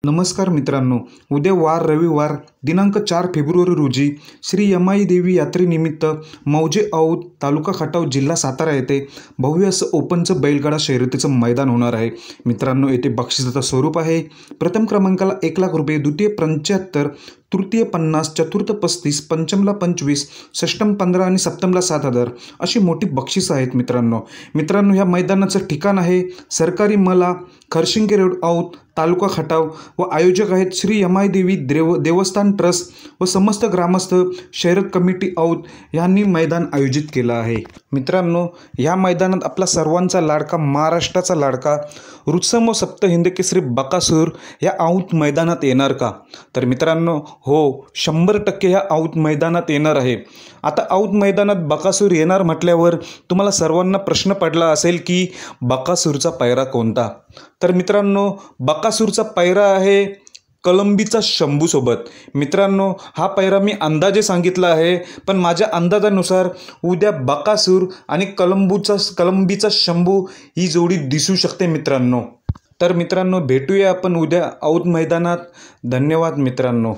नमस्कार मित्रांनो, उद्या वार रविवार दिनांक 4 फेब्रुवारी रोजी श्री यमाई देवी यात्रेनिमित्त मौजे औद तालुका खटाव जिल्हा सातारा येथे भव्य असं ओपनचं बैलगाडा शर्यतीचं मैदान होणार आहे। मित्रांनो, येथे बक्षिसाचं स्वरूप आहे प्रथम क्रमांकाला 1,00,000 रुपये, द्वितीय 75, तृतीय 50, चतुर्थ 35, पंचमला 25, षष्टम 15 आणि सप्तमला 7,000 अशी मोठी बक्षिसं आहेत। मित्रांनो ह्या मैदानाचं ठिकाण आहे सरकारी मला खरशिंगे रोड औद तालुका खटाव व आयोजक आहेत श्री यमाई देवी देवस्थान ट्रस्ट व समस्त ग्रामस्थ शर्यत कमिटी औद यांनी मैदान आयोजित केलं आहे। मित्रांनो, या मैदानात आपला सर्वांचा लाडका महाराष्ट्राचा लाडका रुत्सम व सप्त हिंद केसरी बकासूर या औद मैदानात येणार का? तर मित्रांनो, हो 100% या औद मैदानात येणार आहे। आता औद मैदानात बकासूर येणार म्हटल्यावर तुम्हाला सर्वांना प्रश्न पडला असेल की बकासूरचा पैरा कोणता? तर मित्रांनो, बकासूरचा पैरा आहे कलंबीचा शंभूसोबत। मित्रांनो, हा पैरा मी अंदाजे सांगितला आहे, पण माझ्या अंदाजानुसार उद्या बकासूर आणि कलंबीचा शंभू ही जोडी दिसू शकते मित्रांनो। तर मित्रांनो, भेटूया आपण उद्या औद मैदानात। धन्यवाद मित्रांनो।